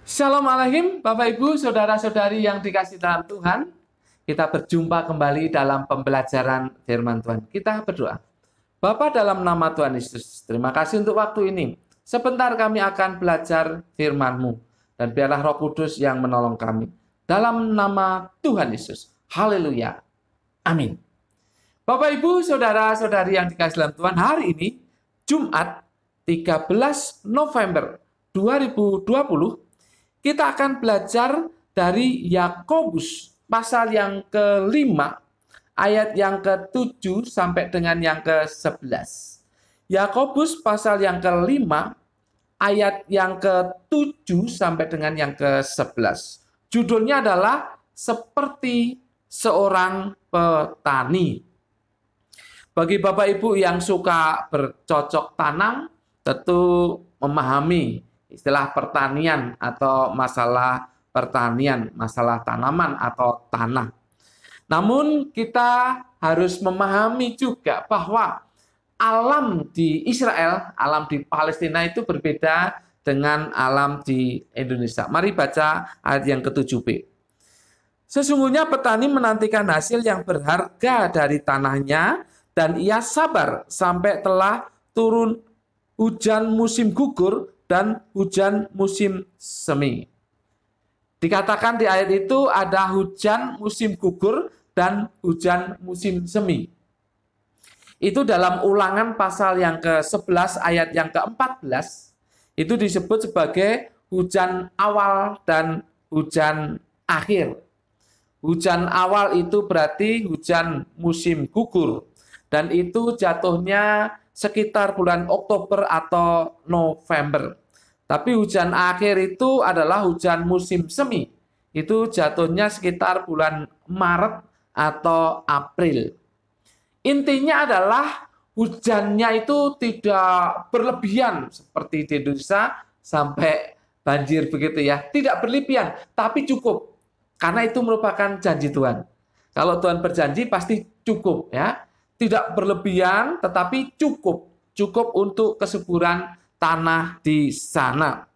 Shalom Alaikum, Bapak Ibu, Saudara-saudari yang dikasih dalam Tuhan. Kita berjumpa kembali dalam pembelajaran firman Tuhan. Kita berdoa. Bapa, dalam nama Tuhan Yesus, terima kasih untuk waktu ini. Sebentar kami akan belajar firman-Mu. Dan biarlah Roh Kudus yang menolong kami. Dalam nama Tuhan Yesus. Haleluya. Amin. Bapak Ibu, Saudara-saudari yang dikasih dalam Tuhan, hari ini Jumat 13 November 2020, kita akan belajar dari Yakobus pasal yang ke-5 ayat yang ke-7 sampai dengan yang ke-11. Yakobus pasal yang ke-5 ayat yang ke-7 sampai dengan yang ke-11. Judulnya adalah seperti seorang petani. Bagi Bapak Ibu yang suka bercocok tanam, tentu memahami istilah pertanian atau masalah pertanian, masalah tanaman atau tanah. Namun kita harus memahami juga bahwa alam di Israel, alam di Palestina itu berbeda dengan alam di Indonesia. Mari baca ayat yang ke-7b. Sesungguhnya petani menantikan hasil yang berharga dari tanahnya, dan ia sabar sampai telah turun hujan musim gugur dan hujan musim semi. Dikatakan di ayat itu ada hujan musim gugur dan hujan musim semi. Itu dalam Ulangan pasal yang ke-11 ayat yang ke-14, itu disebut sebagai hujan awal dan hujan akhir. Hujan awal itu berarti hujan musim gugur, dan itu jatuhnya sekitar bulan Oktober atau November. Tapi hujan akhir itu adalah hujan musim semi. Itu jatuhnya sekitar bulan Maret atau April. Intinya adalah hujannya itu tidak berlebihan seperti di Indonesia sampai banjir begitu ya. Tidak berlebihan, tapi cukup. Karena itu merupakan janji Tuhan. Kalau Tuhan berjanji pasti cukup ya. Tidak berlebihan, tetapi cukup. Cukup untuk kesuburan tanah di sana.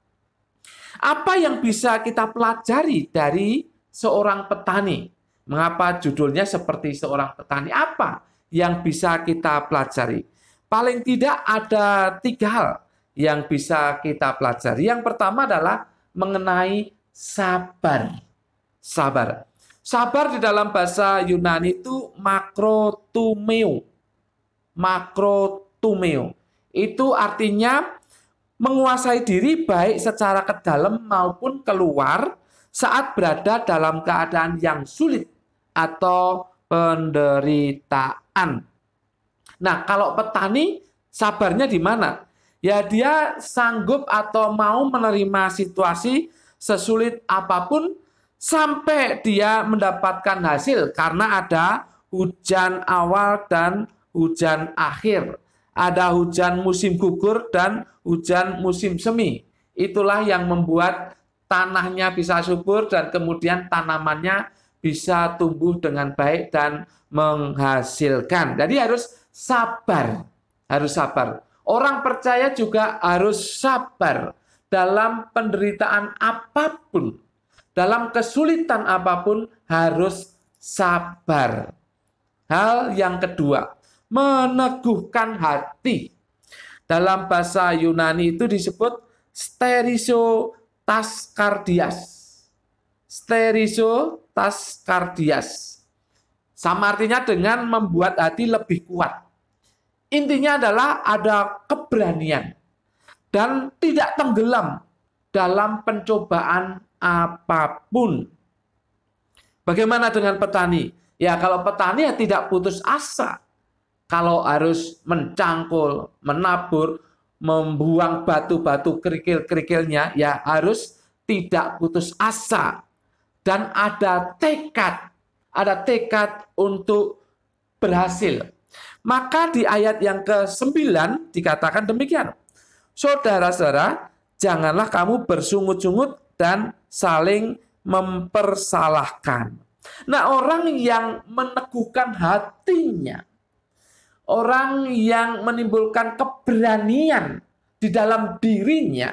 Apa yang bisa kita pelajari dari seorang petani? Mengapa judulnya seperti seorang petani? Apa yang bisa kita pelajari? Paling tidak ada 3 hal yang bisa kita pelajari. Yang pertama adalah mengenai sabar. Sabar. Sabar di dalam bahasa Yunani itu makrotumeo. Makrotumeo. Itu artinya menguasai diri baik secara ke dalam maupun keluar saat berada dalam keadaan yang sulit atau penderitaan. Nah, kalau petani sabarnya di mana? Ya, dia sanggup atau mau menerima situasi sesulit apapun sampai dia mendapatkan hasil karena ada hujan awal dan hujan akhir. Ada hujan musim gugur dan hujan musim semi. Itulah yang membuat tanahnya bisa subur dan kemudian tanamannya bisa tumbuh dengan baik dan menghasilkan. Jadi harus sabar. Harus sabar. Orang percaya juga harus sabar dalam penderitaan apapun. Dalam kesulitan apapun harus sabar. Hal yang kedua, meneguhkan hati. Dalam bahasa Yunani itu disebut sterizo taskardias. Sterizo taskardias. Sama artinya dengan membuat hati lebih kuat. Intinya adalah ada keberanian dan tidak tenggelam dalam pencobaan apapun. Bagaimana dengan petani? Ya, kalau petani ya tidak putus asa. Kalau harus mencangkul, menabur, membuang batu-batu kerikil-kerikilnya, ya harus tidak putus asa. Dan ada tekad untuk berhasil. Maka di ayat yang ke-9 dikatakan demikian. Saudara-saudara, janganlah kamu bersungut-sungut dan saling mempersalahkan. Nah, orang yang meneguhkan hatinya, orang yang menimbulkan keberanian di dalam dirinya,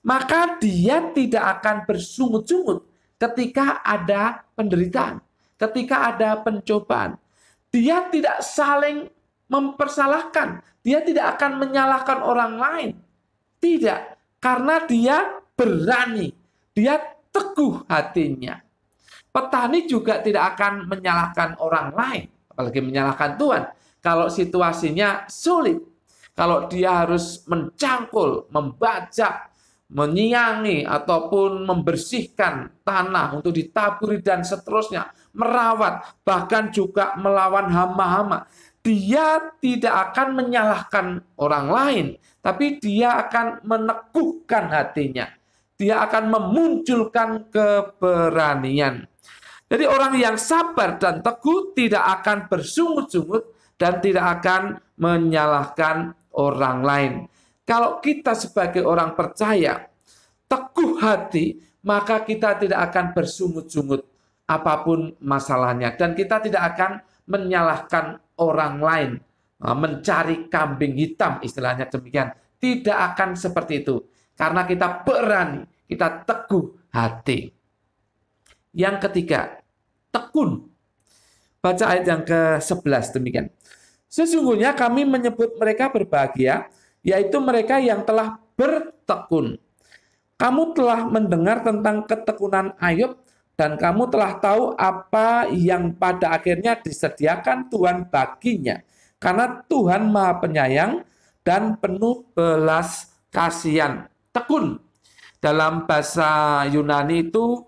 maka dia tidak akan bersungut-sungut ketika ada penderitaan, ketika ada pencobaan. Dia tidak saling mempersalahkan, dia tidak akan menyalahkan orang lain. Tidak, karena dia berani, dia teguh hatinya. Petani juga tidak akan menyalahkan orang lain, apalagi menyalahkan Tuhan. Kalau situasinya sulit, kalau dia harus mencangkul, membajak, menyiangi, ataupun membersihkan tanah untuk ditaburi dan seterusnya, merawat, bahkan juga melawan hama-hama. Dia tidak akan menyalahkan orang lain, tapi dia akan meneguhkan hatinya. Dia akan memunculkan keberanian. Jadi orang yang sabar dan teguh tidak akan bersungut-sungut dan tidak akan menyalahkan orang lain. Kalau kita sebagai orang percaya teguh hati, maka kita tidak akan bersungut-sungut apapun masalahnya. Dan kita tidak akan menyalahkan orang lain, mencari kambing hitam, istilahnya demikian. Tidak akan seperti itu. Karena kita berani, kita teguh hati. Yang ketiga, tekun. Baca ayat yang ke-11 demikian. Sesungguhnya kami menyebut mereka berbahagia, yaitu mereka yang telah bertekun. Kamu telah mendengar tentang ketekunan Ayub, dan kamu telah tahu apa yang pada akhirnya disediakan Tuhan baginya. Karena Tuhan Maha Penyayang dan penuh belas kasihan. Tekun. Dalam bahasa Yunani itu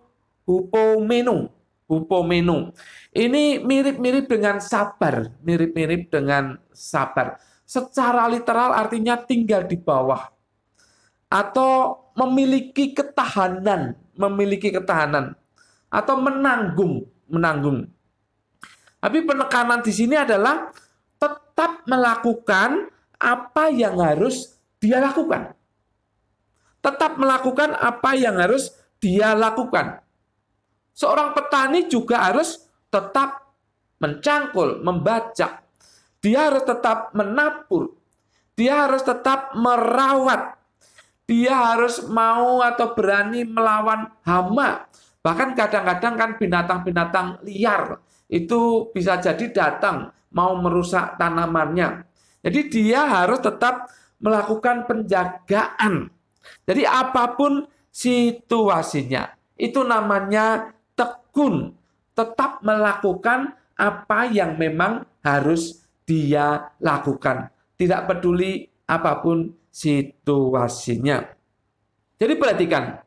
hupomenu. Hupomenu. Ini mirip-mirip dengan sabar. Mirip-mirip dengan sabar. Secara literal artinya tinggal di bawah. Atau memiliki ketahanan. Memiliki ketahanan. Atau menanggung. Tapi penekanan di sini adalah tetap melakukan apa yang harus dia lakukan. Tetap melakukan apa yang harus dia lakukan. Seorang petani juga harus tetap mencangkul, membajak. Dia harus tetap menabur. Dia harus tetap merawat. Dia harus mau atau berani melawan hama. Bahkan kadang-kadang kan binatang-binatang liar itu bisa jadi datang mau merusak tanamannya. Jadi dia harus tetap melakukan penjagaan. Jadi apapun situasinya, itu namanya tekun. Tetap melakukan apa yang memang harus dia lakukan. Tidak peduli apapun situasinya. Jadi perhatikan,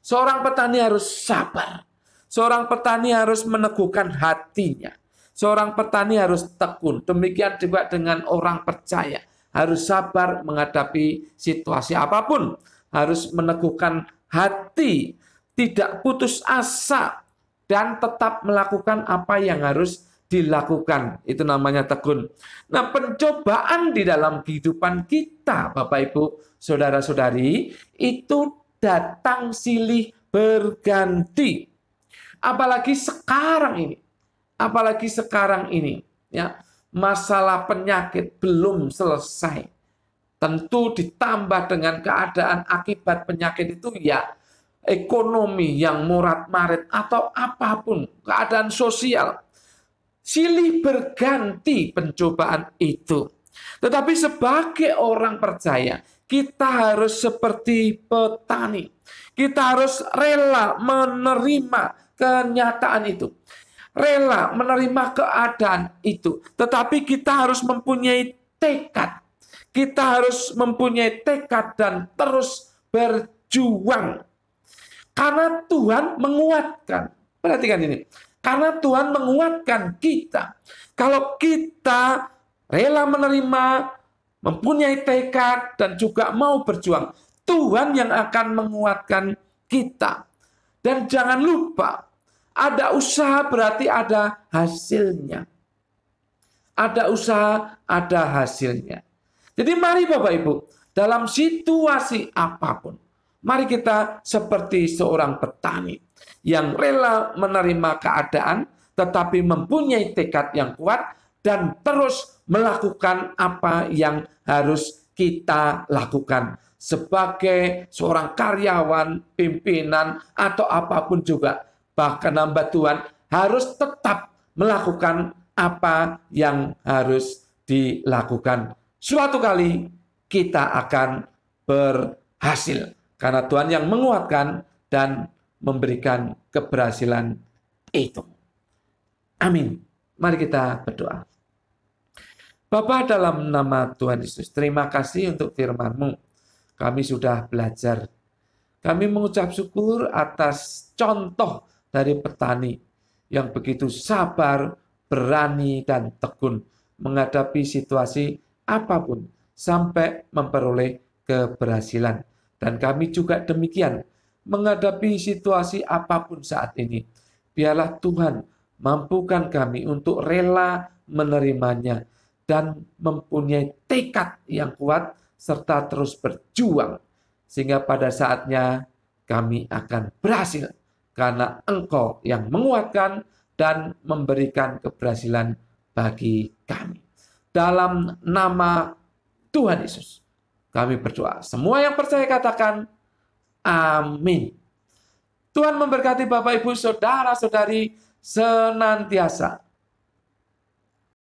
seorang petani harus sabar. Seorang petani harus meneguhkan hatinya. Seorang petani harus tekun. Demikian juga dengan orang percaya. Harus sabar menghadapi situasi apapun. Harus meneguhkan hati. Tidak putus asa. Dan tetap melakukan apa yang harus dilakukan. Itu namanya tekun. Nah, pencobaan di dalam kehidupan kita, Bapak Ibu, saudara-saudari, itu datang silih berganti. Apalagi sekarang ini, ya, masalah penyakit belum selesai. Tentu ditambah dengan keadaan akibat penyakit itu ya ekonomi yang morat-marit atau apapun, keadaan sosial. Silih berganti pencobaan itu. Tetapi sebagai orang percaya, kita harus seperti petani. Kita harus rela menerima kenyataan itu. Rela menerima keadaan itu. Tetapi kita harus mempunyai tekad. Kita harus mempunyai tekad dan terus berjuang. Karena Tuhan menguatkan. Perhatikan ini. Karena Tuhan menguatkan kita. Kalau kita rela menerima, mempunyai tekad, dan juga mau berjuang, Tuhan yang akan menguatkan kita. Dan jangan lupa, ada usaha berarti ada hasilnya. Ada usaha, ada hasilnya. Jadi mari Bapak Ibu, dalam situasi apapun, mari kita seperti seorang petani yang rela menerima keadaan, tetapi mempunyai tekad yang kuat, dan terus melakukan apa yang harus kita lakukan. sebagai seorang karyawan, pimpinan, atau apapun juga, bahkan hamba Tuhan, harus tetap melakukan apa yang harus dilakukan. Suatu kali kita akan berhasil, karena Tuhan yang menguatkan dan memberikan keberhasilan itu. Amin. Mari kita berdoa. Bapa, dalam nama Tuhan Yesus, terima kasih untuk firman-Mu. Kami sudah belajar. Kami mengucap syukur atas contoh dari petani yang begitu sabar, berani, dan tekun menghadapi situasi apapun sampai memperoleh keberhasilan. Dan kami juga demikian menghadapi situasi apapun saat ini. Biarlah Tuhan mampukan kami untuk rela menerimanya dan mempunyai tekad yang kuat serta terus berjuang sehingga pada saatnya kami akan berhasil karena Engkau yang menguatkan dan memberikan keberhasilan bagi kami. Dalam nama Tuhan Yesus kami berdoa. Semua yang percaya katakan amin. Tuhan memberkati Bapak, Ibu, Saudara-saudari senantiasa